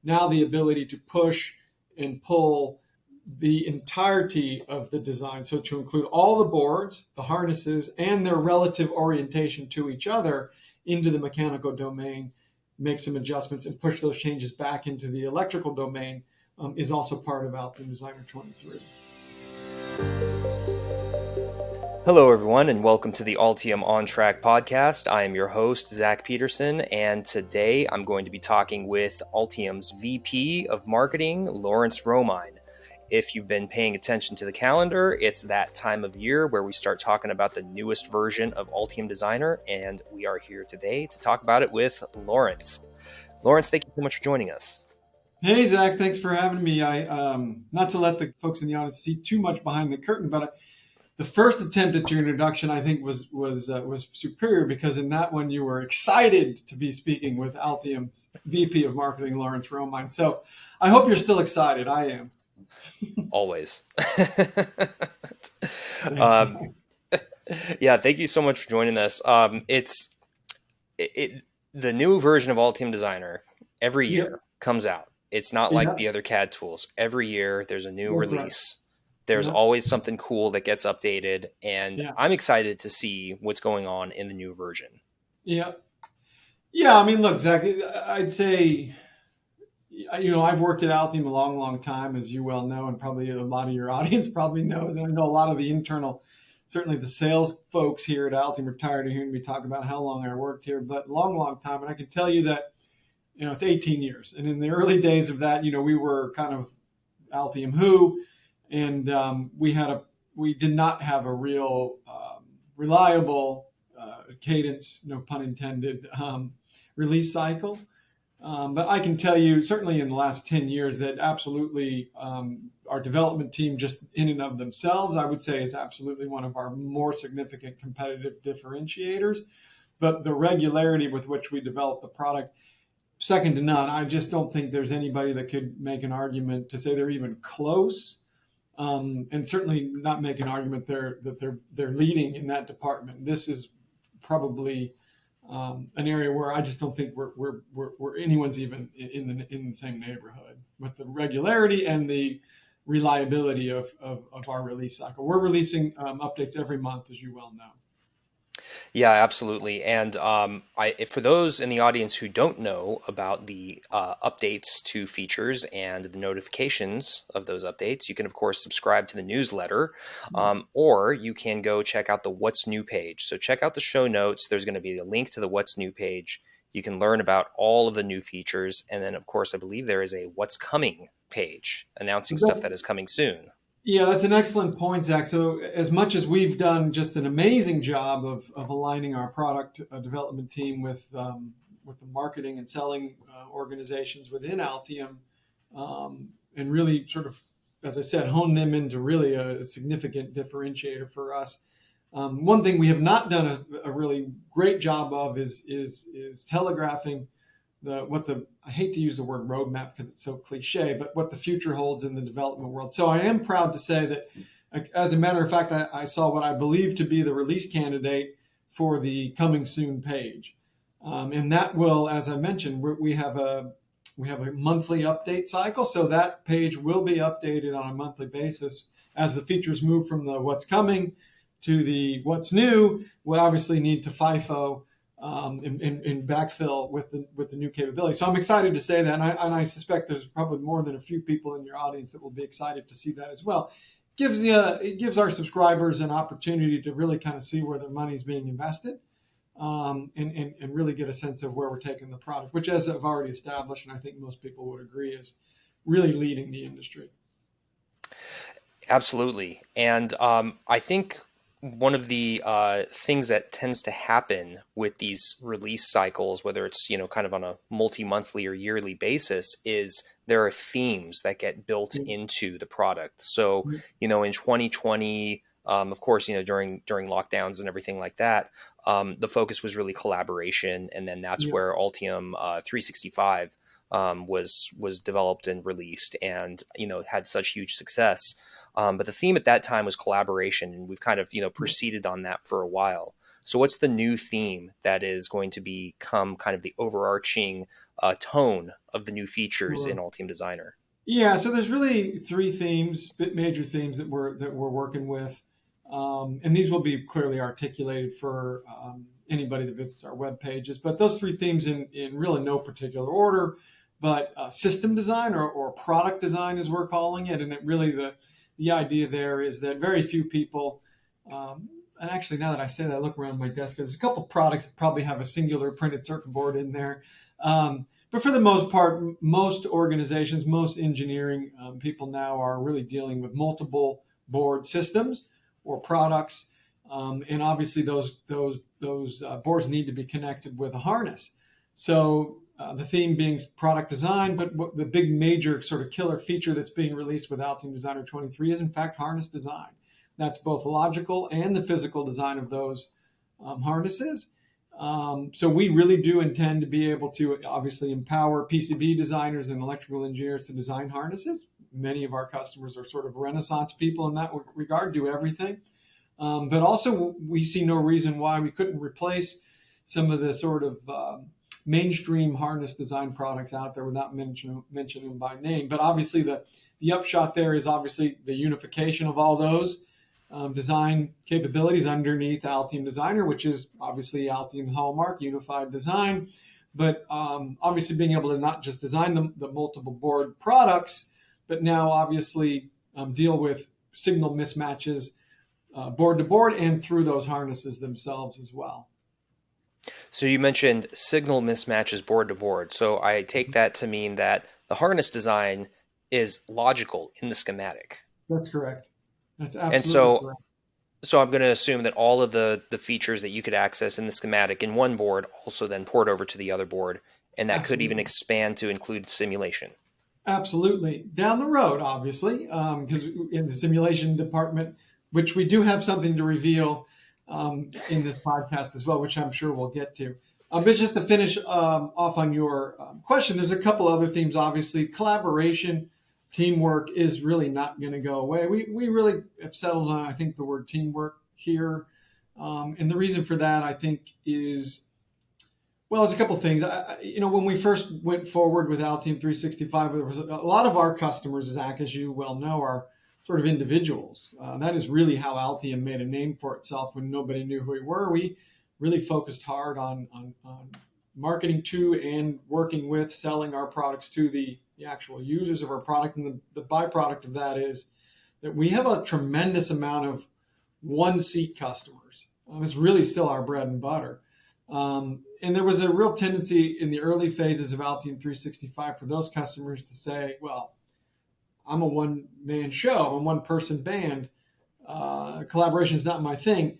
now the ability to push and pull the entirety of the design. So to include all the boards, the harnesses, and their relative orientation to each other into the mechanical domain, make some adjustments and push those changes back into the electrical domain is also part of Altium Designer 23. Hello, everyone, and welcome to the Altium OnTrack podcast. I am your host, Zach Peterson, and today I'm going to be talking with Altium's VP of Marketing, Lawrence Romine. If you've been paying attention to the calendar, it's that time of year where we start talking about the newest version of Altium Designer, and we are here today to talk about it with Lawrence. Lawrence, thank you so much for joining us. Hey, Zach, thanks for having me. I not to let the folks in the audience see too much behind the curtain, but the first attempt at your introduction, I think, was superior, because in that one you were excited to be speaking with Altium's VP of Marketing, Lawrence Romine. So I hope you're still excited. I am. Always. Yeah, thank you so much for joining us. The new version of Altium Designer every year comes out. It's not like the other CAD tools. Every year there's a new release. There's always something cool that gets updated, and I'm excited to see what's going on in the new version. Yeah. I mean, look, Zach, I'd say, I've worked at Altium a long, long time, as you well know, and probably a lot of your audience probably knows. And I know a lot of the internal, certainly the sales folks here at Altium are tired of hearing me talk about how long I worked here, but long, long time. And I can tell you that, it's 18 years. And in the early days of that, we were kind of Altium who. And we did not have a real reliable cadence, no pun intended, release cycle. But I can tell you, certainly in the last 10 years, that absolutely our development team, just in and of themselves, I would say, is absolutely one of our more significant competitive differentiators. But the regularity with which we develop the product, second to none. I just don't think there's anybody that could make an argument to say they're even close. And certainly not make an argument that they're leading in that department. This is probably an area where I just don't think we're anyone's even in the same neighborhood with the regularity and the reliability of our release cycle. We're releasing updates every month, as you well know. Yeah, absolutely. And for those in the audience who don't know about the updates to features and the notifications of those updates, you can, of course, subscribe to the newsletter, or you can go check out the What's New page. So check out the show notes. There's going to be a link to the What's New page. You can learn about all of the new features. And then, of course, I believe there is a What's Coming page announcing stuff that is coming soon. Yeah, that's an excellent point, Zach. So as much as we've done just an amazing job of aligning our product development team with the marketing and selling organizations within Altium, and really sort of, as I said, hone them into really a significant differentiator for us. One thing we have not done a really great job of is telegraphing I hate to use the word roadmap because it's so cliche, but what the future holds in the development world. So I am proud to say that, as a matter of fact, I saw what I believe to be the release candidate for the coming soon page. And that will, as I mentioned, we have a monthly update cycle. So that page will be updated on a monthly basis as the features move from the what's coming to the what's new. We'll obviously need to FIFO and backfill with the new capability. So I'm excited to say that, and I suspect there's probably more than a few people in your audience that will be excited to see that as well. It gives our subscribers an opportunity to really kind of see where their money is being invested, and really get a sense of where we're taking the product, which, as I've already established, and I think most people would agree, is really leading the industry. Absolutely. And I think one of the things that tends to happen with these release cycles, whether it's, kind of on a multi-monthly or yearly basis, is there are themes that get built into the product. So, in 2020, of course, during lockdowns and everything like that, the focus was really collaboration. And then that's where Altium 365 was developed and released, and had such huge success. But the theme at that time was collaboration, and we've kind of proceeded on that for a while. So what's the new theme that is going to become kind of the overarching tone of the new features in Sure. Altium Designer? Yeah, so there's really three themes, major themes that we're working with, and these will be clearly articulated for anybody that visits our web pages. But those three themes, in really no particular order, but system design or product design, as we're calling it, and it really the idea there is that very few people, and actually now that I say that, I look around my desk. There's a couple products that probably have a singular printed circuit board in there. But for the most part, most organizations, most engineering people now are really dealing with multiple board systems or products, and obviously those boards need to be connected with a harness. So the theme being product design, but what the big major sort of killer feature that's being released with Altium Designer 23 is in fact harness design. That's both the logical and the physical design of those harnesses. So we really do intend to be able to obviously empower PCB designers and electrical engineers to design harnesses. Many of our customers are sort of Renaissance people in that regard, do everything. But also we see no reason why we couldn't replace some of the sort of mainstream harness design products out there without mentioning them by name. But obviously the upshot there is obviously the unification of all those design capabilities underneath Altium Designer, which is obviously Altium hallmark, unified design. But obviously being able to not just design the multiple board products, but now obviously deal with signal mismatches board to board and through those harnesses themselves as well. So you mentioned signal mismatches board to board. So I take that to mean that the harness design is logical in the schematic. That's correct. That's And absolutely so correct. so I'm going to assume that all of the features that you could access in the schematic in one board also then port over to the other board, and that could even Absolutely. expand to include simulation. Absolutely. Down the road, obviously, because in the simulation department, which we do have something to reveal in this podcast as well, which I'm sure we'll get to. But just to finish off on your question, there's a couple other themes. Obviously, collaboration, teamwork is really not going to go away. We really have settled on, I think, the word teamwork here. And the reason for that, I think, is well, there's a couple things. When we first went forward with Altium 365, there was a lot of our customers, Zach, as you well know, are sort of individuals. That is really how Altium made a name for itself when nobody knew who we were. We really focused hard on marketing to and working with selling our products to the actual users of our product. And the byproduct of that is that we have a tremendous amount of one seat customers. It's really still our bread and butter. And there was a real tendency in the early phases of Altium 365 for those customers to say, well, I'm a one-man show, I'm a one-person band. Collaboration is not my thing.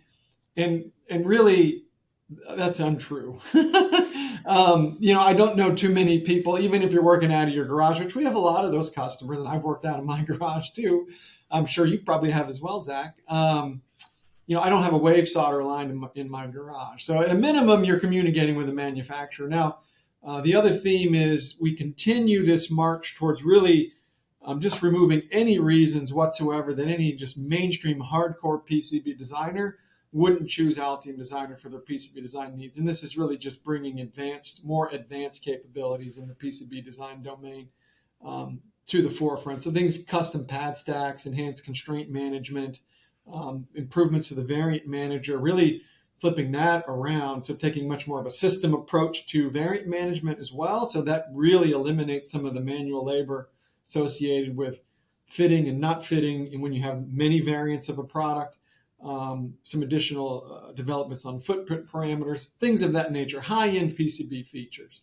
And really, that's untrue. I don't know too many people, even if you're working out of your garage, which we have a lot of those customers, and I've worked out of my garage too. I'm sure you probably have as well, Zach. I don't have a wave solder line in my garage. So at a minimum, you're communicating with a manufacturer. Now, the other theme is we continue this march towards really just removing any reasons whatsoever that any just mainstream hardcore PCB designer wouldn't choose Altium Designer for their PCB design needs. And this is really just bringing more advanced capabilities in the PCB design domain to the forefront. So things, custom pad stacks, enhanced constraint management, improvements to the variant manager, really flipping that around. So taking much more of a system approach to variant management as well. So that really eliminates some of the manual labor associated with fitting and not fitting. And when you have many variants of a product, some additional developments on footprint parameters, things of that nature, high-end PCB features.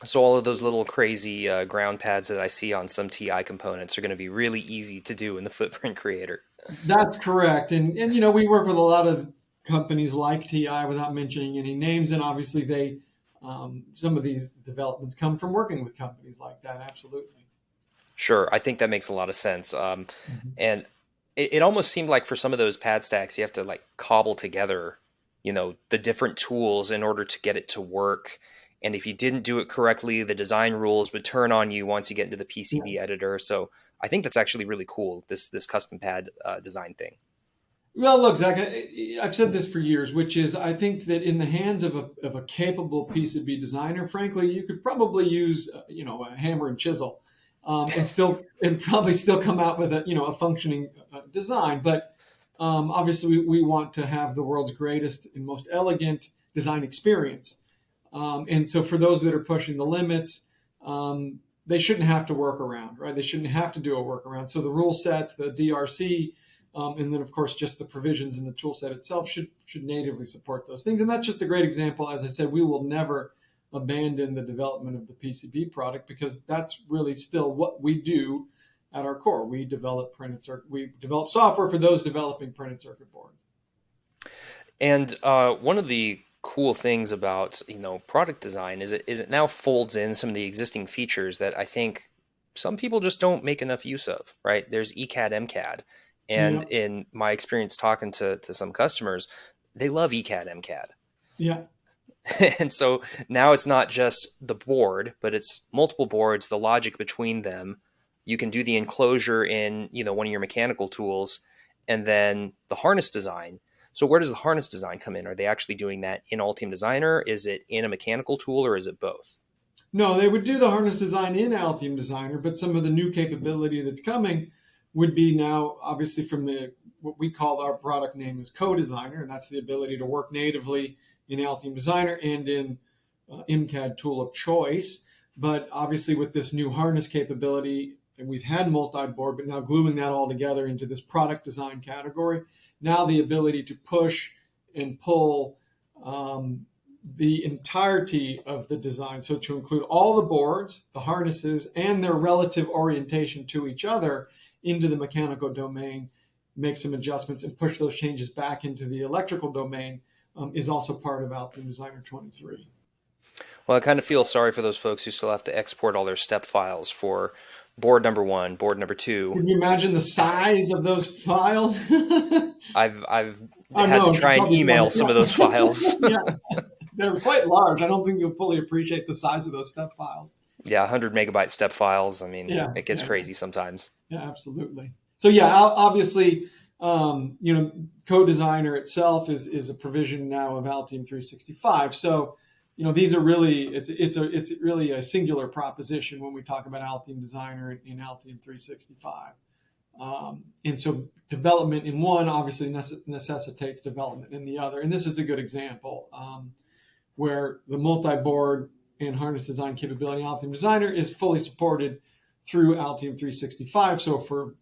So all of those little crazy ground pads that I see on some TI components are going to be really easy to do in the footprint creator. That's correct. And we work with a lot of companies like TI without mentioning any names. And obviously some of these developments come from working with companies like that. Absolutely. Sure, I think that makes a lot of sense. Mhm. And it almost seemed like for some of those pad stacks, you have to like cobble together, the different tools in order to get it to work. And if you didn't do it correctly, the design rules would turn on you once you get into the Yeah. PCB editor. So I think that's actually really cool, this custom pad design thing. Well, look, Zach, I've said this for years, which is I think that in the hands of a capable PCB designer, frankly, you could probably use a hammer and chisel, and probably still come out with a functioning design. But obviously, we want to have the world's greatest and most elegant design experience. And so for those that are pushing the limits, they shouldn't have to work around, right? They shouldn't have to do a workaround. So the rule sets, the DRC, and then, of course, just the provisions in the tool set itself should natively support those things. And that's just a great example. As I said, we will never abandon the development of the PCB product because that's really still what we do at our core. We develop we develop software for those developing printed circuit boards. And one of the cool things about product design is it now folds in some of the existing features that I think some people just don't make enough use of. Right? There's ECAD, MCAD, and Yeah. in my experience talking to some customers, they love ECAD, MCAD. Yeah. And so now it's not just the board, but it's multiple boards, the logic between them. You can do the enclosure in, one of your mechanical tools, and then the harness design. So where does the harness design come in? Are they actually doing that in Altium Designer? Is it in a mechanical tool, or is it both? No, they would do the harness design in Altium Designer, but some of the new capability that's coming would be now obviously from what we call our product name is Co-Designer, and that's the ability to work natively in Altium Designer and in MCAD tool of choice. But obviously with this new harness capability, and we've had multi-board, but now gluing that all together into this product design category, now the ability to push and pull the entirety of the design. So to include all the boards, the harnesses, and their relative orientation to each other into the mechanical domain, make some adjustments and push those changes back into the electrical domain is also part of Altium Designer 23. Well, I kind of feel sorry for those folks who still have to export all their step files for board number one, board number two. Can you imagine the size of those files? I've I had to know, try and probably email some of those files. yeah, they're quite large. I don't think you'll fully appreciate the size of those step files. Yeah, 100 megabyte step files. I mean, Yeah, it gets yeah, crazy sometimes. yeah, absolutely. So yeah, obviously, Co-Designer itself is a provision now of Altium 365. So, these are really it's really a singular proposition when we talk about Altium Designer in Altium 365. And so development in one obviously necessitates development in the other. And this is a good example where the multi-board and harness design capability in Altium Designer is fully supported through Altium 365. So for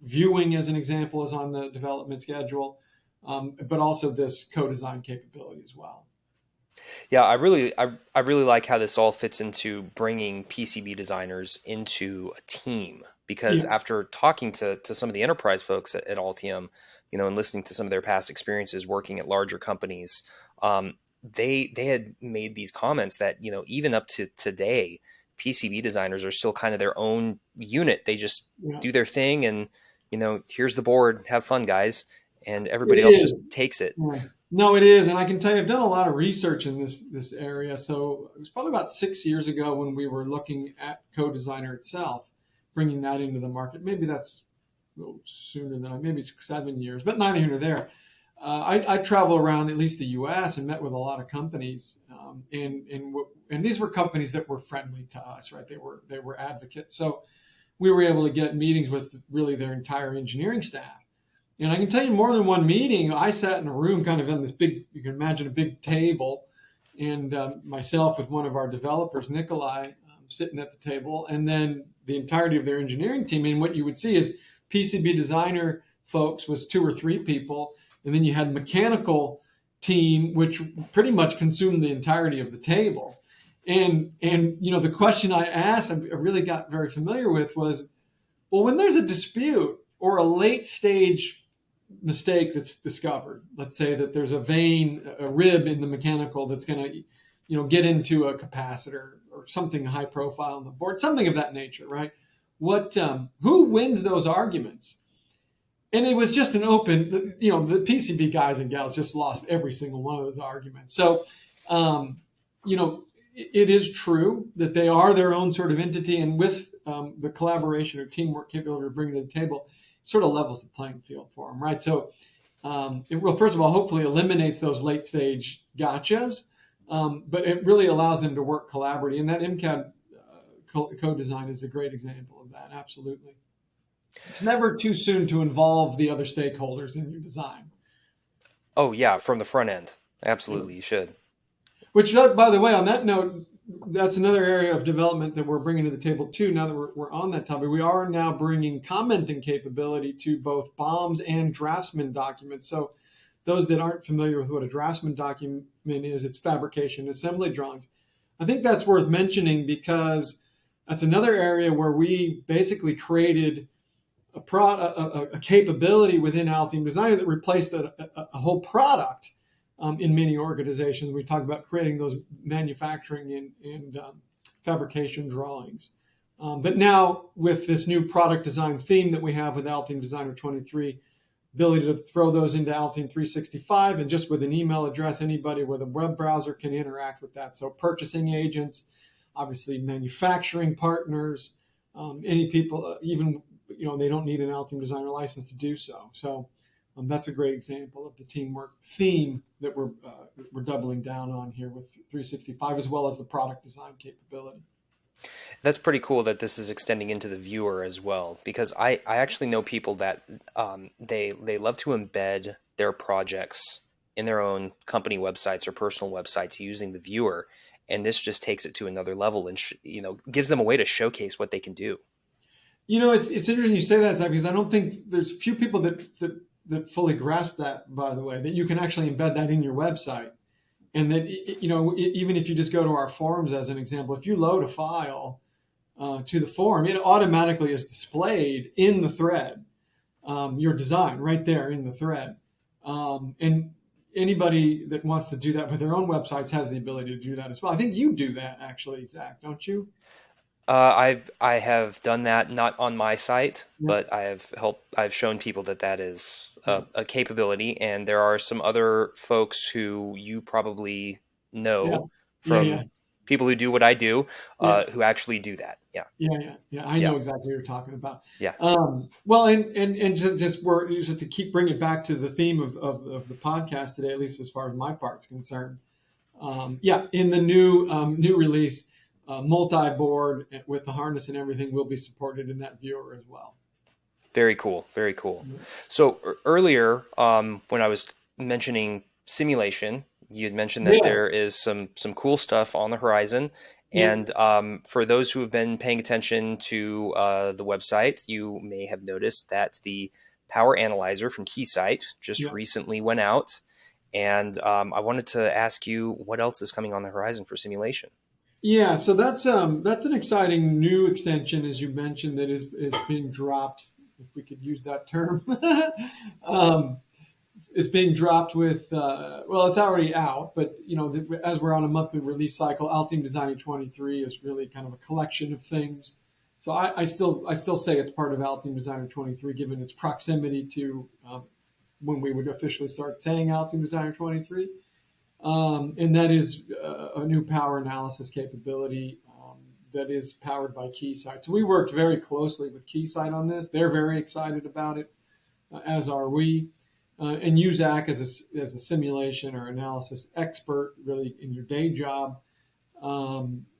viewing, as an example, is on the development schedule, but also this co-design capability as well. Yeah, I really like how this all fits into bringing PCB designers into a team, because Yeah. after talking to some of the enterprise folks at Altium, and listening to some of their past experiences working at larger companies, they had made these comments that, even up to today, PCB designers are still kind of their own unit. They just Yeah. do their thing and, here's the board, have fun, guys. And It everybody else is. just takes it. Yeah. No, it is, and I can tell you, I've done a lot of research in this area. So it was probably about 6 years ago when we were looking at Co-Designer itself, bringing that into the market. Maybe that's a little sooner than maybe it's 7 years, but neither here nor there. I travel around at least the U.S. and met with a lot of companies, and these were companies that were friendly to us, right? They were advocates, so we were able to get meetings with really their entire engineering staff. And I can tell you more than one meeting, I sat in a room kind of in this big, you can imagine a big table, and myself with one of our developers, Nikolai, sitting at the table, and then the entirety of their engineering team. And what you would see is PCB designer folks was 2 or 3 people, and then you had mechanical team, which pretty much consumed the entirety of the table. And the question I asked, I really got very familiar with was, well, when there's a dispute or a late stage mistake that's discovered, let's say that there's a rib in the mechanical that's going to get into a capacitor or something high profile on the board, something of that nature, right? Who wins those arguments? And it was just an open, the PCB guys and gals just lost every single one of those arguments. So it is true that they are their own sort of entity, and with the collaboration or teamwork capability we're bringing to the table, sort of levels the playing field for them, right? So Well, first of all, hopefully eliminates those late stage gotchas, but it really allows them to work collaboratively. And that MCAD co-design is a great example of that. Absolutely. It's never too soon to involve the other stakeholders in your design. Oh yeah, from the front end. Absolutely, you should. Which, by the way, on that note, that's another area of development that we're bringing to the table too. Now that we're on that topic, we are now bringing commenting capability to both BOMs and draftsman documents. So those that aren't familiar with what a draftsman document is, it's fabrication assembly drawings. I think that's worth mentioning because that's another area where we basically created a capability within Altium Designer that replaced a whole product in many organizations. We talk about creating those manufacturing and fabrication drawings. But now with this new product design theme that we have with Altium Designer 23, ability to throw those into Altium 365, and just with an email address, anybody with a web browser can interact with that. So purchasing agents, obviously manufacturing partners, any people, even they don't need an Altium Designer license to do so. So that's a great example of the teamwork theme that we're doubling down on here with 365, as well as the product design capability. That's pretty cool that this is extending into the viewer as well, because I actually know people that they love to embed their projects in their own company websites or personal websites using the viewer, and this just takes it to another level and gives them a way to showcase what they can do. It's interesting you say that, Zach, because I don't think there's few people that fully grasp that, by the way, that you can actually embed that in your website. And that, even if you just go to our forums as an example, if you load a file to the forum, it automatically is displayed in the thread, your design right there in the thread. And anybody that wants to do that with their own websites has the ability to do that as well. I think you do that actually, Zach, don't you? I have done that, not on my site, Yeah. but I've shown people that is a capability, and there are some other folks who you probably Yeah. know Yeah. from Yeah. people who do what I do, Yeah. who actually do that. Yeah. Yeah. I Yeah. know exactly what you're talking about. Yeah. Well, and just to keep bringing it back to the theme of the podcast today, at least as far as my part's concerned. In the new release, multi-board with the harness and everything will be supported in that viewer as well. Very cool. Very cool. Yeah. So earlier, when I was mentioning simulation, you had mentioned that Yeah. there is some cool stuff on the horizon. Yeah. And for those who have been paying attention to the website, you may have noticed that the power analyzer from Keysight just recently went out. And I wanted to ask you what else is coming on the horizon for simulation. Yeah, so that's an exciting new extension, as you mentioned, that is being dropped, if we could use that term. It's being dropped with it's already out, but as we're on a monthly release cycle, Altium Designer 23 is really kind of a collection of things. So I still say it's part of Altium Designer 23, given its proximity to when we would officially start saying Altium Designer 23. And that is a new power analysis capability that is powered by Keysight. So we worked very closely with Keysight on this. They're very excited about it, as are we. And you, Zach, as a simulation or analysis expert, really in your day job,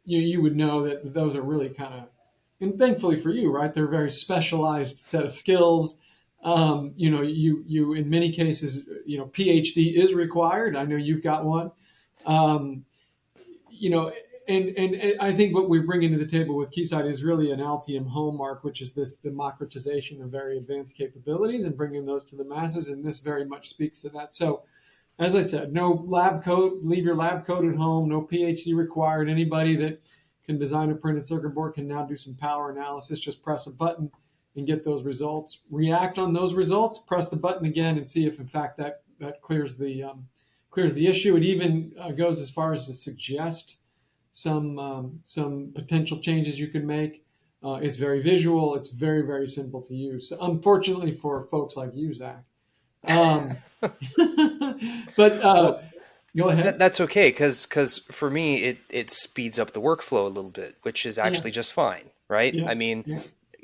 you would know that those are really kind of, and thankfully for you, right? They're a very specialized set of skills. You in many cases, PhD is required. I know you've got one. And I think what we bring into the table with Keysight is really an Altium hallmark, which is this democratization of very advanced capabilities and bringing those to the masses. And this very much speaks to that. So, as I said, no lab code, leave your lab code at home, no PhD required. Anybody that can design a printed circuit board can now do some power analysis. Just press a button and get those results. React on those results, press the button again, and see if, in fact, that clears the issue. It even goes as far as to suggest some potential changes you can make. It's very visual. It's very, very simple to use. So unfortunately for folks like you, Zach. But go ahead. That's okay, because for me, it speeds up the workflow a little bit, which is actually just fine, right? Yeah. I mean, Yeah.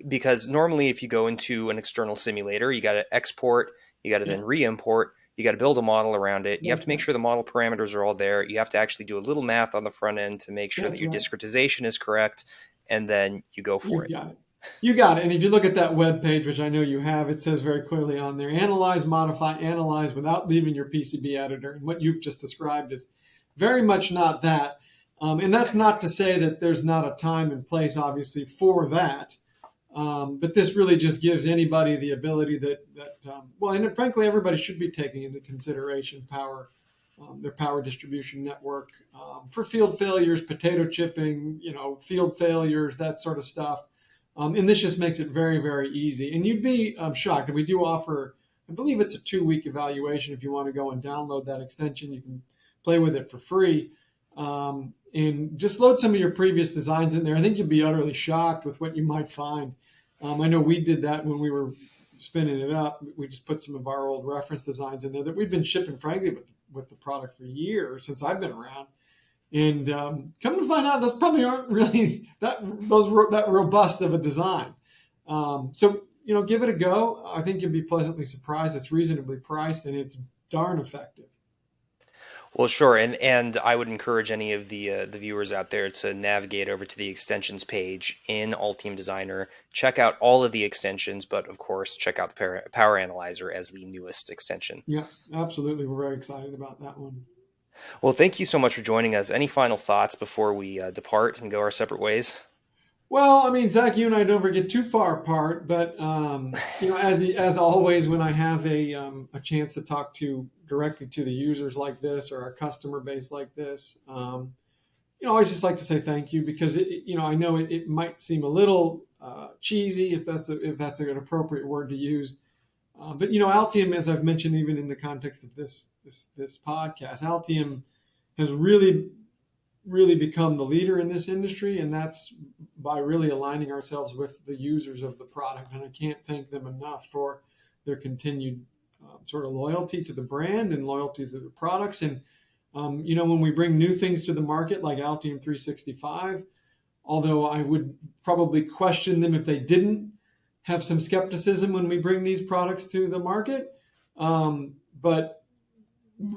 because normally if you go into an external simulator, you got to export, you got to then re-import. You got to build a model around it. You have That's to make right. sure the model parameters are all there. You have to actually do a little math on the front end to make sure that That's your right. discretization is correct, and then you go for You it. got it. You got it. And if you look at that web page, which I know you have, it says very clearly on there, analyze, modify, analyze without leaving your PCB editor. And what you've just described is very much not that. And that's not to say that there's not a time and place, obviously, for that. But this really just gives anybody the ability well, and frankly, everybody should be taking into consideration their power distribution network for field failures, potato chipping, field failures, that sort of stuff. And this just makes it very, very easy. And you'd be shocked. And we do offer, I believe it's a 2-week evaluation. If you want to go and download that extension, you can play with it for free. And just load some of your previous designs in there. I think you'd be utterly shocked with what you might find. I know we did that when we were spinning it up. We just put some of our old reference designs in there that we've been shipping, frankly, with the product for years since I've been around. And come to find out, those probably aren't really that robust of a design. So give it a go. I think you'll be pleasantly surprised. It's reasonably priced and it's darn effective. Well, sure, and I would encourage any of the viewers out there to navigate over to the extensions page in Altium Designer, check out all of the extensions, but of course, check out the Power Analyzer as the newest extension. Yeah, absolutely. We're very excited about that one. Well, thank you so much for joining us. Any final thoughts before we depart and go our separate ways? Well, I mean, Zach, you and I don't ever get too far apart, but as always, when I have a chance to talk directly to the users like this or our customer base like this, I always just like to say thank you because I know it might seem a little cheesy if that's an appropriate word to use, but Altium, as I've mentioned, even in the context of this podcast, Altium has really become the leader in this industry, and that's by really aligning ourselves with the users of the product. And I can't thank them enough for their continued sort of loyalty to the brand and loyalty to the products. And when we bring new things to the market like Altium 365, although I would probably question them if they didn't have some skepticism when we bring these products to the market, but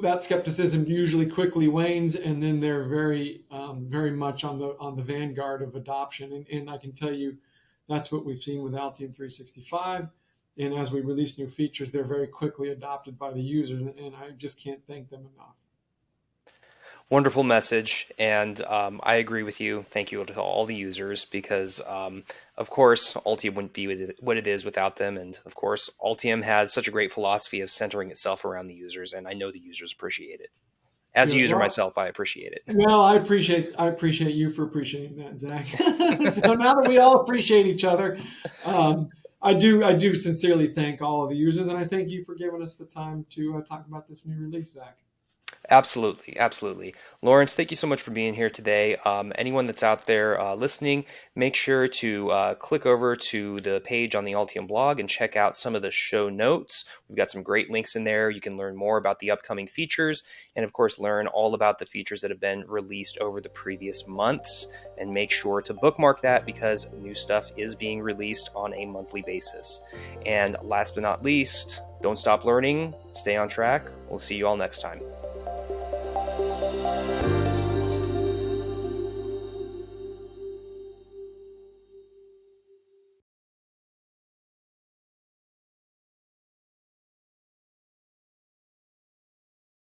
that skepticism usually quickly wanes, and then they're very much on the vanguard of adoption. And I can tell you that's what we've seen with Altium 365. And as we release new features, they're very quickly adopted by the users, and I just can't thank them enough. Wonderful message, and I agree with you. Thank you to all the users because, of course, Altium wouldn't be what it is without them. And, of course, Altium has such a great philosophy of centering itself around the users, and I know the users appreciate it. As a user myself, I appreciate it. Well, I appreciate you for appreciating that, Zach. So now that we all appreciate each other, I do sincerely thank all of the users, and I thank you for giving us the time to talk about this new release, Zach. Absolutely, absolutely. Lawrence, thank you so much for being here today. Anyone that's out there listening, make sure to click over to the page on the Altium blog and check out some of the show notes. We've got some great links in there. You can learn more about the upcoming features and, of course, learn all about the features that have been released over the previous months. And make sure to bookmark that because new stuff is being released on a monthly basis. And last but not least, don't stop learning. Stay on track. We'll see you all next time.